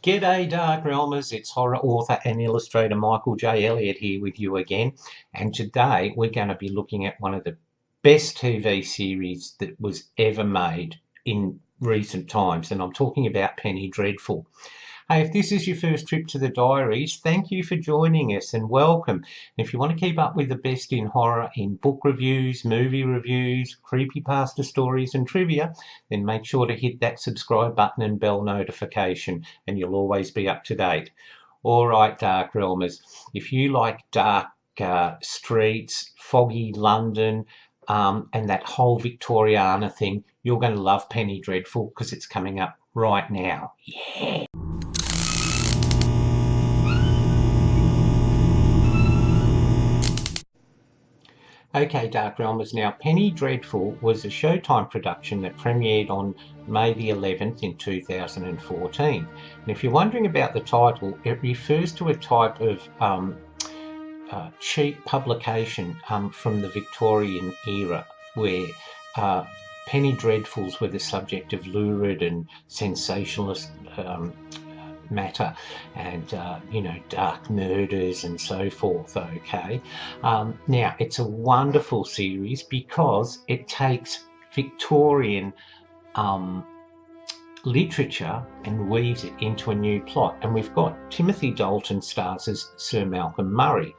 G'day Darkrealmers, it's horror author and illustrator Michael J. Elliott here with you again, and today we're going to be looking at one of the best TV series that was ever made in recent times, and I'm talking about Penny Dreadful. Hey, if this is your first trip to the Diaries, thank you for joining us and welcome. If you want to keep up with the best in horror in book reviews, movie reviews, creepypasta stories and trivia, then make sure to hit that subscribe button and bell notification and you'll always be up to date. All right, Dark Realmers, if you like dark streets, foggy London, and that whole Victoriana thing, you're going to love Penny Dreadful because it's coming up right now. Yeah. Okay, Dark Realmers, now Penny Dreadful was a Showtime production that premiered on May the 11th in 2014. And if you're wondering about the title, it refers to a type of cheap publication from the Victorian era where penny dreadfuls were the subject of lurid and sensationalist matter and dark murders and so forth. Okay, now it's a wonderful series because it takes Victorian literature and weaves it into a new plot, and we've got Timothy Dalton stars as Sir Malcolm Murray,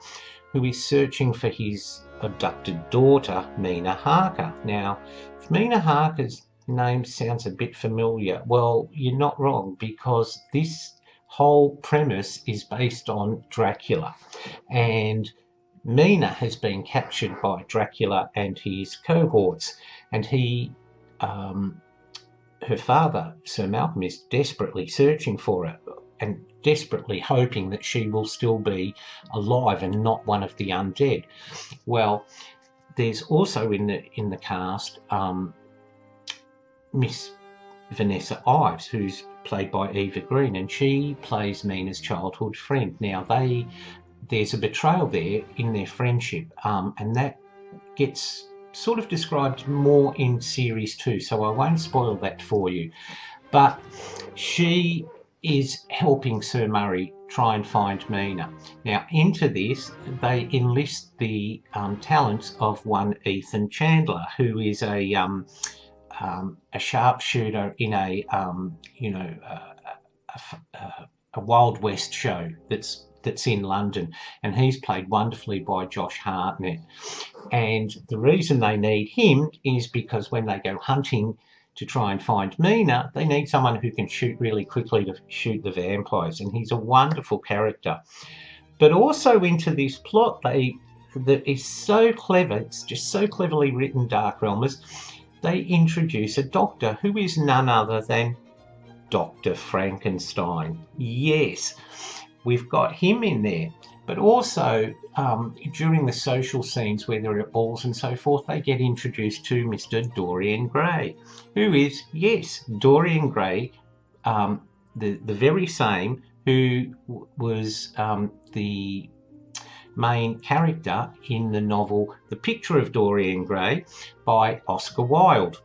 who is searching for his abducted daughter Mina Harker. Now, if Mina Harker's name sounds a bit familiar, well, you're not wrong, because this whole premise is based on Dracula, and Mina has been captured by Dracula and his cohorts, and her father, Sir Malcolm, is desperately searching for her and desperately hoping that she will still be alive and not one of the undead. Well, there's also in the cast Miss Vanessa Ives, who's played by Eva Green, and she plays Mina's childhood friend. Now, there's a betrayal there in their friendship, and that gets sort of described more in series 2, so I won't spoil that for you. But she is helping Sir Murray try and find Mina. Now, into this, they enlist the talents of one Ethan Chandler, who is a sharpshooter in a Wild West show that's in London, and he's played wonderfully by Josh Hartnett. And the reason they need him is because when they go hunting to try and find Mina, they need someone who can shoot really quickly to shoot the vampires, and he's a wonderful character. But also into this plot that is so clever, it's just so cleverly written, Dark Realmers, they introduce a doctor who is none other than Dr. Frankenstien. Yes, we've got him in there. But also, during the social scenes where there are balls and so forth, they get introduced to Mr. Dorian Gray, who is, yes, Dorian Gray, the very same who was the main character in the novel The Picture of Dorian Gray by Oscar Wilde.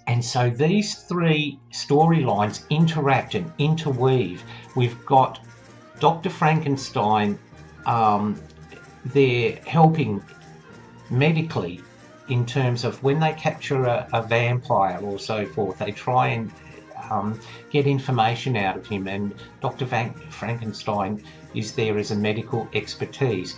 And so these three storylines interact and interweave. We've got Dr. Frankenstien, they're helping medically in terms of when they capture a vampire or so forth, they try and get information out of him, and Dr. Frankenstien is there as a medical expertise.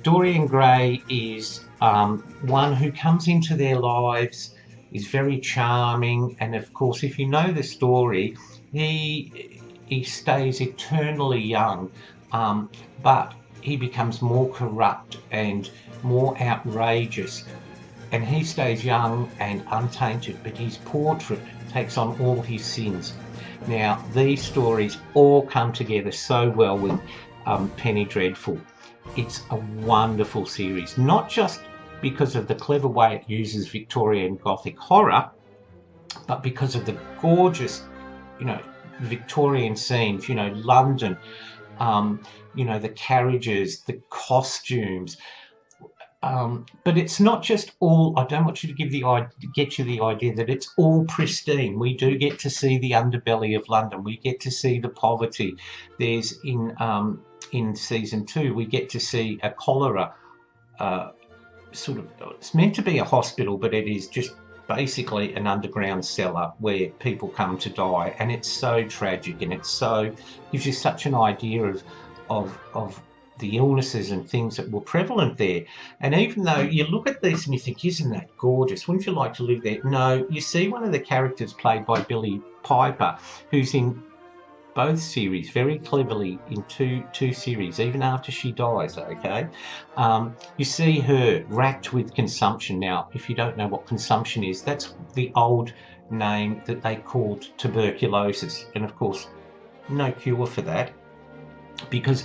Dorian Gray is one who comes into their lives, is very charming, and of course, if you know the story, he stays eternally young, but he becomes more corrupt and more outrageous, and he stays young and untainted, but his portrait takes on all his sins. Now, these stories all come together so well with Penny Dreadful. It's a wonderful series, not just because of the clever way it uses Victorian Gothic horror, but because of the gorgeous, Victorian scenes, London, the carriages, the costumes, but it's not just all. I don't want you to get you the idea that it's all pristine. We do get to see the underbelly of London. We get to see the poverty. There's in season 2, we get to see a cholera sort of. It's meant to be a hospital, but it is just basically an underground cellar where people come to die, and it's so tragic, and it's so gives you such an idea of the illnesses and things that were prevalent there. And even though you look at this and you think, isn't that gorgeous? Wouldn't you like to live there? No, you see one of the characters played by Billie Piper, who's in both series very cleverly in two series, even after she dies, okay? You see her racked with consumption. Now, if you don't know what consumption is, that's the old name that they called tuberculosis. And of course, no cure for that, because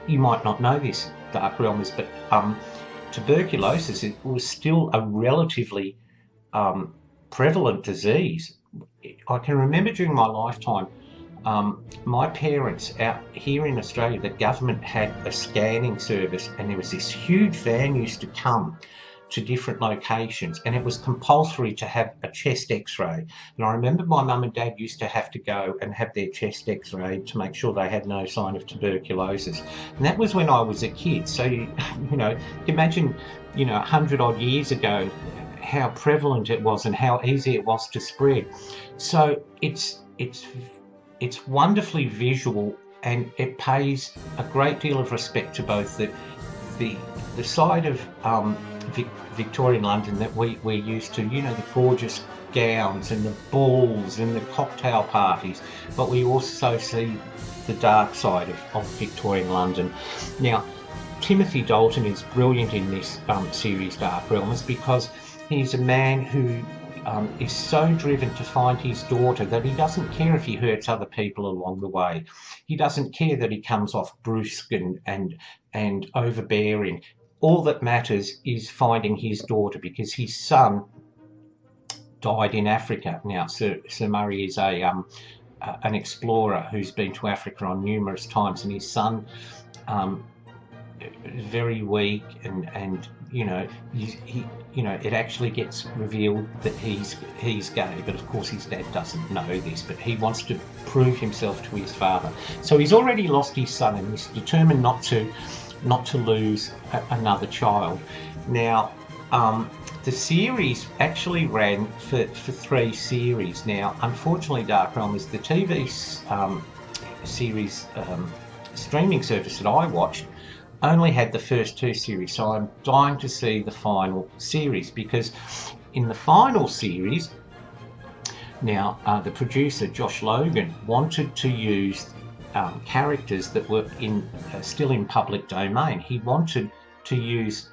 you might not know this, Darkrealmers, but tuberculosis was still a relatively prevalent disease. I can remember during my lifetime, my parents out here in Australia, the government had a scanning service, and there was this huge van used to come to different locations, and it was compulsory to have a chest x-ray. And I remember my mum and dad used to have to go and have their chest x-rayed to make sure they had no sign of tuberculosis. And that was when I was a kid. So you know, imagine 100 odd years ago how prevalent it was and how easy it was to spread. So it's wonderfully visual, and it pays a great deal of respect to both the side of Victorian London that we're used to, the gorgeous gowns and the balls and the cocktail parties, but we also see the dark side of Victorian London. Now, Timothy Dalton is brilliant in this series, Darkrealmers, because he's a man who is so driven to find his daughter that he doesn't care if he hurts other people along the way. He doesn't care that he comes off brusque and overbearing. All that matters is finding his daughter, because his son died in Africa. Now, Sir Murray is an explorer who's been to Africa on numerous times, and his son is very weak, and it actually gets revealed that he's gay, but of course his dad doesn't know this, but he wants to prove himself to his father. So he's already lost his son, and he's determined not to lose another child. Now, the series actually ran for 3 series. Now, unfortunately, Darkrealmers, the TV series streaming service that I watched only had the first 2 series, so I'm dying to see the final series, because in the final series, now the producer Josh Logan wanted to use characters that were still in public domain. He wanted to use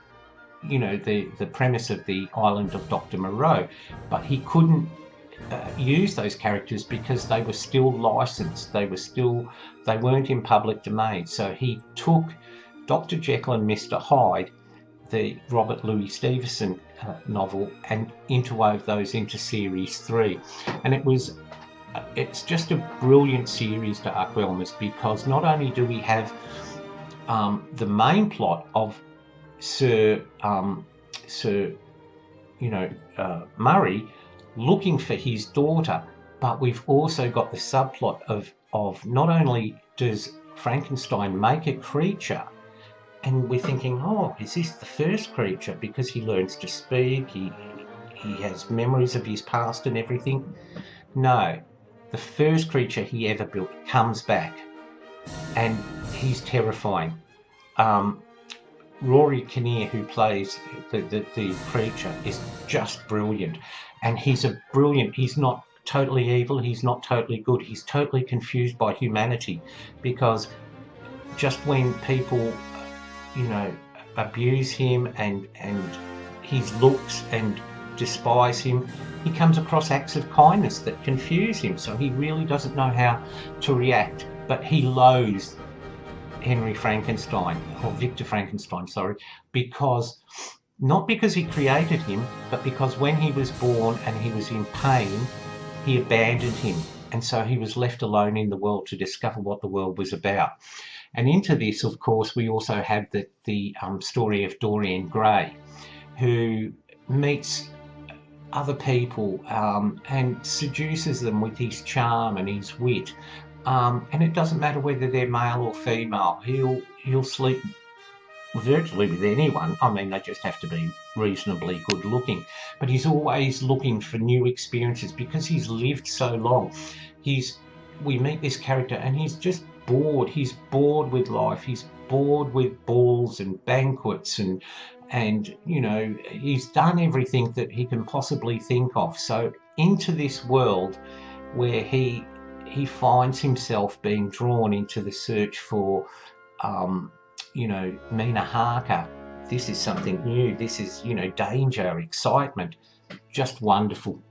the premise of the island of Dr. Moreau, but he couldn't use those characters because they were still licensed. They weren't in public domain. So he took Dr. Jekyll and Mr. Hyde, the Robert Louis Stevenson novel, and interwove those into series 3. And it's just a brilliant series, Darkrealmers, because not only do we have the main plot of Sir Murray looking for his daughter, but we've also got the subplot of not only does Frankenstein make a creature, and we're thinking, oh, is this the first creature? Because he learns to speak, he has memories of his past and everything. No, the first creature he ever built comes back, and he's terrifying. Rory Kinnear, who plays the creature, is just brilliant, and he's not totally evil, he's not totally good, he's totally confused by humanity, because just when people abuse him and his looks and despise him, he comes across acts of kindness that confuse him, so he really doesn't know how to react. But he loathes Henry Frankenstein, or Victor Frankenstein, sorry, not because he created him, but because when he was born and he was in pain, he abandoned him, and so he was left alone in the world to discover what the world was about. And into this, of course, we also have the story of Dorian Gray, who meets other people and seduces them with his charm and his wit. And it doesn't matter whether they're male or female. He'll sleep virtually with anyone. I mean, they just have to be reasonably good looking. But he's always looking for new experiences because he's lived so long. We meet this character and he's just bored. He's bored with life. He's bored with balls and banquets and you know, he's done everything that he can possibly think of. So into this world where he finds himself being drawn into the search for you know, Mina Harker. This is something new. This is, you know, danger, excitement, just wonderful.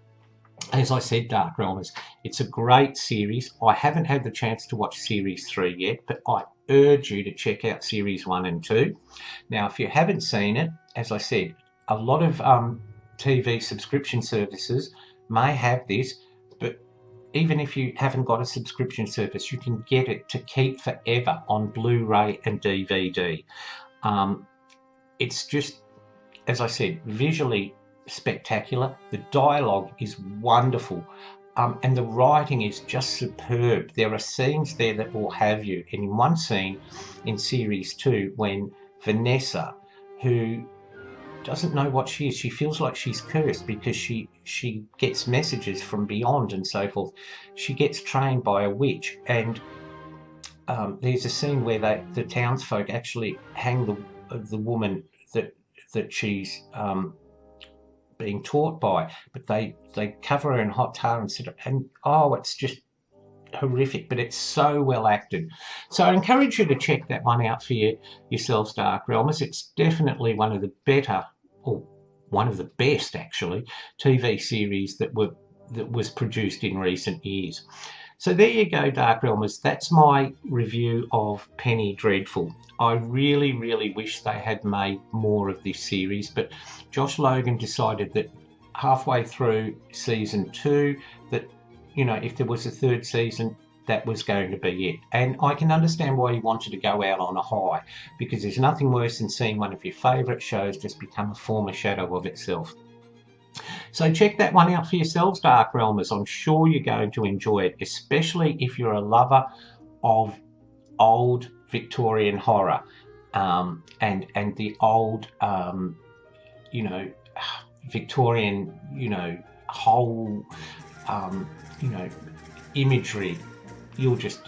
As I said, Darkrealmers, it's a great series. I haven't had the chance to watch series 3 yet, but I urge you to check out series 1 and 2. Now, if you haven't seen it, as I said, a lot of TV subscription services may have this, but even if you haven't got a subscription service, you can get it to keep forever on Blu-ray and DVD. It's just, as I said, visually spectacular. The dialogue is wonderful, and the writing is just superb. There are scenes there that will have you. And in one scene in series 2, when Vanessa, who doesn't know what she is, she feels like she's cursed because she gets messages from beyond and so forth. She gets trained by a witch, and there's a scene where the townsfolk actually hang the woman that she's being taught by, but they cover her in hot tar and oh, it's just horrific, but it's so well acted. So I encourage you to check that one out for yourselves, Darkrealmers. It's definitely one of the better, or one of the best actually, TV series that was produced in recent years. So there you go, Darkrealmers. That's my review of Penny Dreadful. I really, really wish they had made more of this series, but Josh Logan decided that halfway through season 2 that, you know, if there was a third season, that was going to be it. And I can understand why he wanted to go out on a high, because there's nothing worse than seeing one of your favourite shows just become a former shadow of itself. So check that one out for yourselves, Darkrealmers. I'm sure you're going to enjoy it, especially if you're a lover of old Victorian horror and the old, you know, Victorian, you know, whole, you know, imagery. You'll just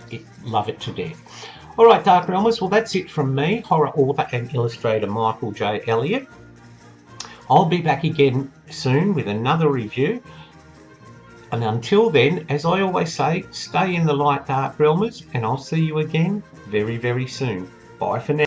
love it to death. All right, Darkrealmers, well, that's it from me, horror author and illustrator Michael J. Elliott. I'll be back again soon with another review. And until then, as I always say, stay in the light, Darkrealmers, and I'll see you again very, very soon. Bye for now.